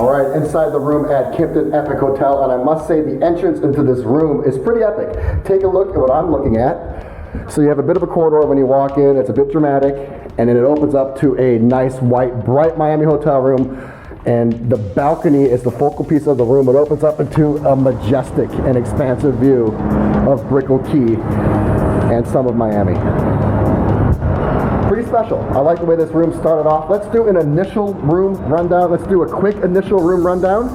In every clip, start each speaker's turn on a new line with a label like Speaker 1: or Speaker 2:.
Speaker 1: All right, inside the room at Kimpton EPIC Hotel, and I must say the entrance into this room is pretty epic. Take a look at what I'm looking at. So you have a bit of a corridor when you walk in, it's a bit dramatic, and then it opens up to a nice white, bright Miami hotel room, and the balcony is the focal piece of the room. It opens up into a majestic and expansive view of Brickell Key and some of Miami. Pretty special. I like the way this room started off. Let's do an initial room rundown. Let's do a quick initial room rundown.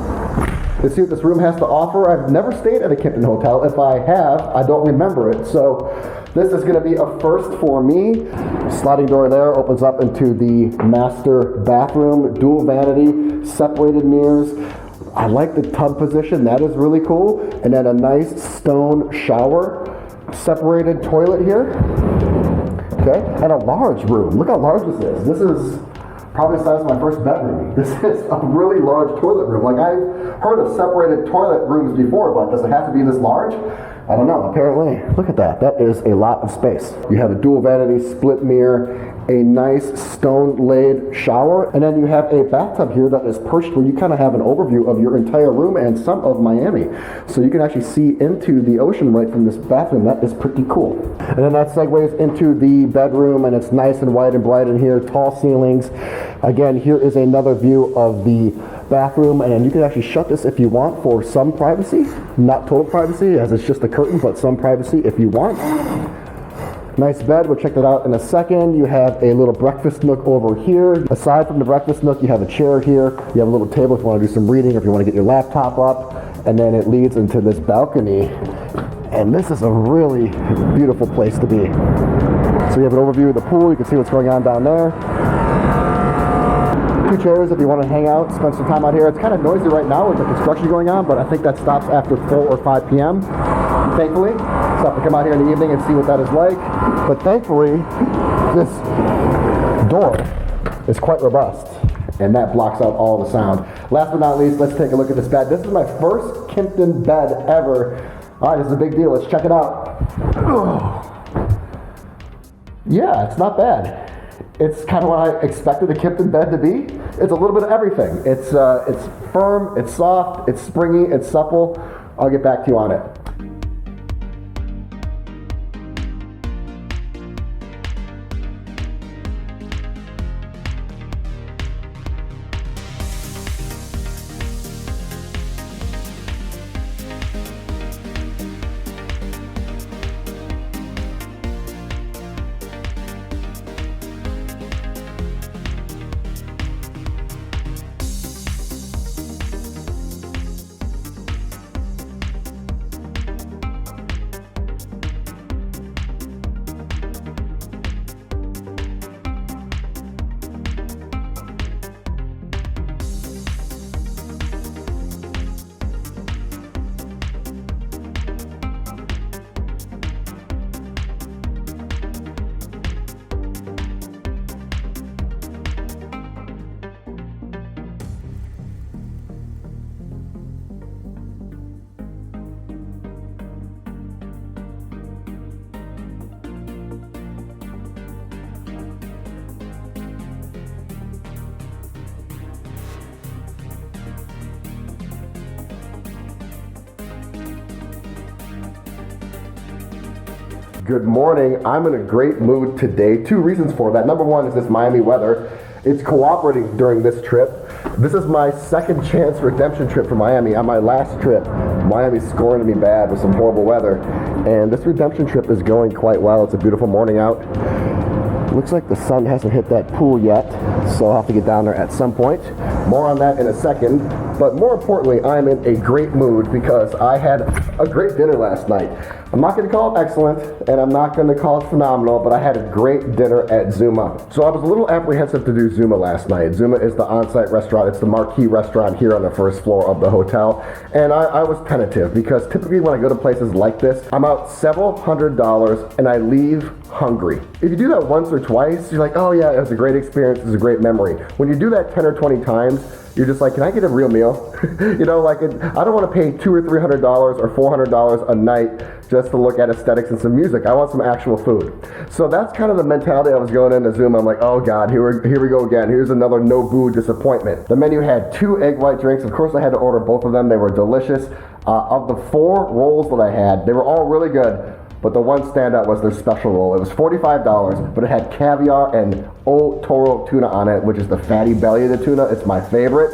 Speaker 1: Let's see what this room has to offer. I've never stayed at a Kimpton hotel. If I have, I don't remember it. So this is going to be a first for me. Sliding door there opens up into the master bathroom, dual vanity, separated mirrors. I like the tub position. That is really cool. And then a nice stone shower, separated toilet here. Okay, and a large room. Look how large this is. This is probably the size of my first bedroom. This is a really large toilet room. Like, I've heard of separated toilet rooms before, but does it have to be this large? I don't know, apparently. Look at that. That is a lot of space. You have a dual vanity, split mirror, a nice stone-laid shower, and then you have a bathtub here that is perched where you kind of have an overview of your entire room and some of Miami. So you can actually see into the ocean right from this bathroom. That is pretty cool. And then that segues into the bedroom, and it's nice and white and bright in here, tall ceilings. Again, here is another view of the bathroom, and then you can actually shut this if you want for some privacy. Not total privacy, as it's just a curtain, but some privacy if you want. Nice bed, we'll check that out in a second. You have a little breakfast nook over here. Aside from the breakfast nook, you have a chair here. You have a little table if you want to do some reading, or if you want to get your laptop up. And then it leads into this balcony. And this is a really beautiful place to be. So you have an overview of the pool. You can see what's going on down there. 2 chairs if you want to hang out, spend some time out here. It's kind of noisy right now with the construction going on, but I think that stops after 4 or 5 p.m. Thankfully, so I have to come out here in the evening and see what that is like. But thankfully, this door is quite robust, and that blocks out all the sound. Last but not least, let's take a look at this bed. This is my first Kimpton bed ever. All right, this is a big deal. Let's check it out. Yeah, it's not bad. It's kind of what I expected a Kimpton bed to be. It's a little bit of everything. It's firm, it's soft, it's springy, it's supple. I'll get back to you on it. Good morning. I'm in a great mood today. 2 reasons for that. Number 1 is this Miami weather. It's cooperating during this trip. This is my second chance redemption trip for Miami. On my last trip, Miami's scoring me bad with some horrible weather. And this redemption trip is going quite well. It's a beautiful morning out. Looks like the sun hasn't hit that pool yet, so I'll have to get down there at some point. More on that in a second. But more importantly, I'm in a great mood because I had a great dinner last night. I'm not going to call it excellent, and I'm not going to call it phenomenal, but I had a great dinner at Zuma. So I was a little apprehensive to do Zuma last night. Zuma is the on-site restaurant. It's the marquee restaurant here on the first floor of the hotel. And I was tentative because typically when I go to places like this, I'm out several $100s and I leave hungry. If you do that once or twice, you're like, oh yeah, it was a great experience, it was a great memory. When you do that 10 or 20 times, you're just like, can I get a real meal? You know, like, I don't want to pay $200 or $300 or $400 a night just to look at aesthetics and some music. I want some actual food. So that's kind of the mentality I was going into Zoom. I'm like, oh God, here we go again. Here's another no boo disappointment. The menu had 2 egg white drinks. Of course, I had to order both of them. They were delicious. Of the 4 rolls that I had, they were all really good. But the one standout was their special roll. It was $45, but it had caviar and Toro tuna on it, which is the fatty belly of the tuna. It's my favorite.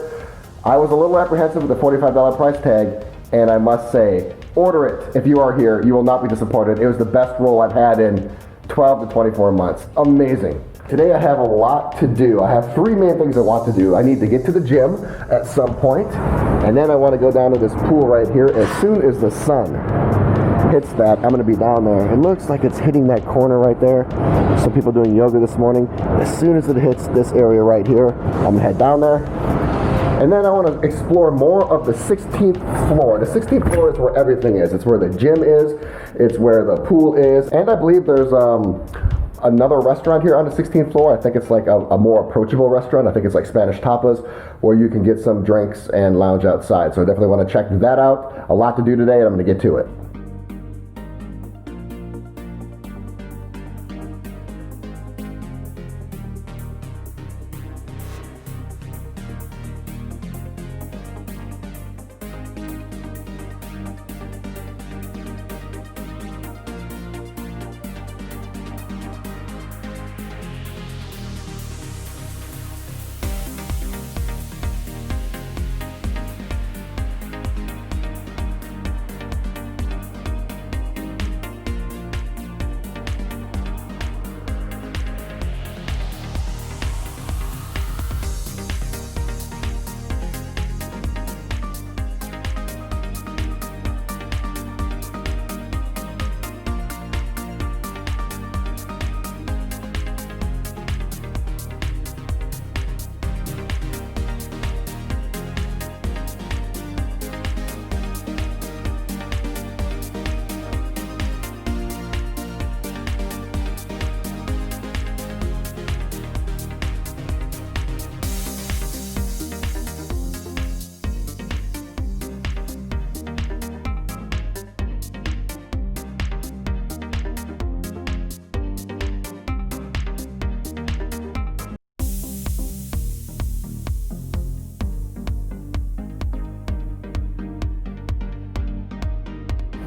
Speaker 1: I was a little apprehensive with the $45 price tag, and I must say, order it if you are here. You will not be disappointed. It was the best roll I've had in 12 to 24 months. Amazing. Today I have a lot to do. I have 3 main things I want to do. I need to get to the gym at some point, and then I want to go down to this pool right here as soon as the sun hits that. I'm going to be down there. It looks like it's hitting that corner right there. Some people doing yoga this morning. As soon as it hits this area right here, I'm going to head down there. And then I want to explore more of the 16th floor. The 16th floor is where everything is. It's where the gym is. It's where the pool is. And I believe there's another restaurant here on the 16th floor. I think it's like a more approachable restaurant. I think it's like Spanish tapas, where you can get some drinks and lounge outside. So I definitely want to check that out. A lot to do today, and I'm going to get to it.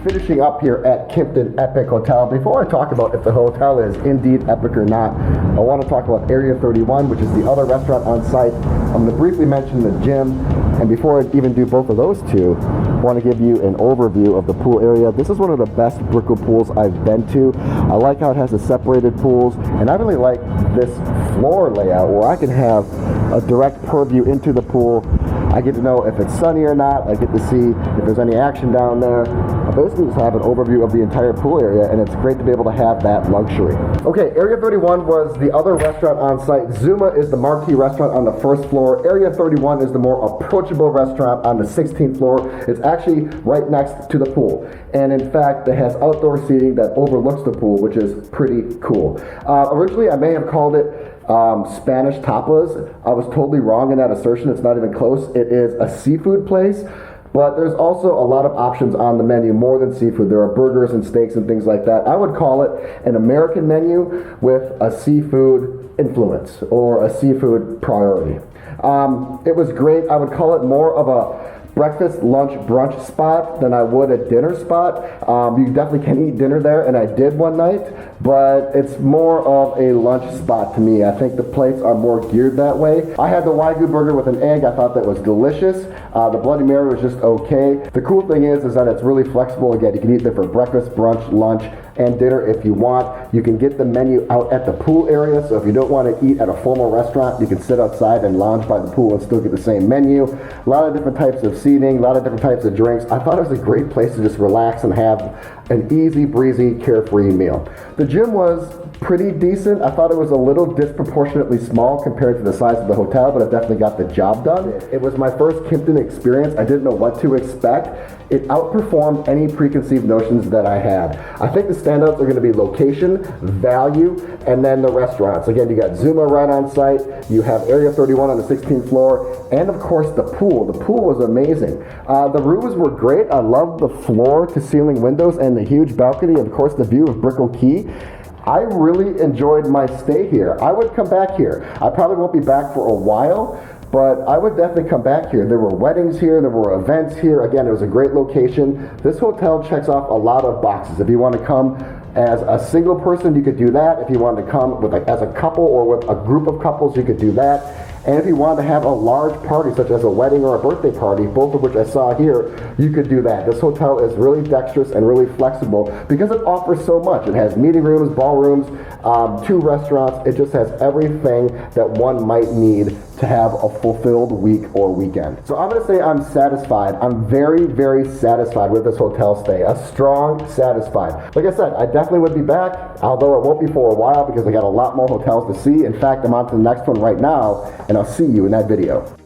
Speaker 1: Finishing up here at Kimpton EPIC Hotel. Before I talk about if the hotel is indeed epic or not, I want to talk about Area 31, which is the other restaurant on site. I'm going to briefly mention the gym, and before I even do both of those two, I want to give you an overview of the pool area. This is one of the best Brickell pools I've been to. I like how it has the separated pools, and I really like this floor layout where I can have a direct purview into the pool. I get to know if it's sunny or not. I get to see if there's any action down there. I basically just have an overview of the entire pool area, and it's great to be able to have that luxury. Okay, Area 31 was the other restaurant on site. Zuma is the marquee restaurant on the first floor. Area 31 is the more approachable restaurant on the 16th floor. It's actually right next to the pool. And in fact, it has outdoor seating that overlooks the pool, which is pretty cool. Originally, I may have called it Spanish tapas. I was totally wrong in that assertion. It's not even close. It is a seafood place, but there's also a lot of options on the menu, more than seafood. There are burgers and steaks and things like that. I would call it an American menu with a seafood influence or a seafood priority. It was great. I would call it more of a breakfast, lunch, brunch spot than I would a dinner spot. You definitely can eat dinner there, and I did one night, but it's more of a lunch spot to me. I think the plates are more geared that way. I had the Wagyu burger with an egg. I thought that was delicious. The Bloody Mary was just okay. The cool thing is that it's really flexible. Again, you can eat there for breakfast, brunch, lunch, and dinner if you want. You can get the menu out at the pool area, so if you don't want to eat at a formal restaurant, you can sit outside and lounge by the pool and still get the same menu. A lot of different types of seating, a lot of different types of drinks. I thought it was a great place to just relax and have an easy breezy, carefree meal. The gym was pretty decent. I thought it was a little disproportionately small compared to the size of the hotel, but it definitely got the job done. It was my first Kimpton experience. I didn't know what to expect. It outperformed any preconceived notions that I had. I think the standouts are going to be location, value, and then the restaurants. Again, you got Zuma right on site, you have Area 31 on the 16th floor, and of course the pool. The pool was amazing. amazing. The rooms were great. I love the floor to ceiling windows and the huge balcony, and of course the view of Brickell Key. I really enjoyed my stay here. I would come back here. I probably won't be back for a while, but I would definitely come back here. There were weddings here, there were events here. Again, it was a great location. This hotel checks off a lot of boxes. If you want to come as a single person, you could do that. If you wanted to come with as a couple or with a group of couples, you could do that. And if you wanted to have a large party, such as a wedding or a birthday party, both of which I saw here, you could do that. This hotel is really dexterous and really flexible because it offers so much. It has meeting rooms, ballrooms, 2 restaurants. It just has everything that one might need to have a fulfilled week or weekend. So I'm gonna say I'm satisfied. I'm very, very satisfied with this hotel stay. A strong satisfied. Like I said, I definitely would be back, although it won't be for a while because I got a lot more hotels to see. In fact, I'm on to the next one right now, and I'll see you in that video.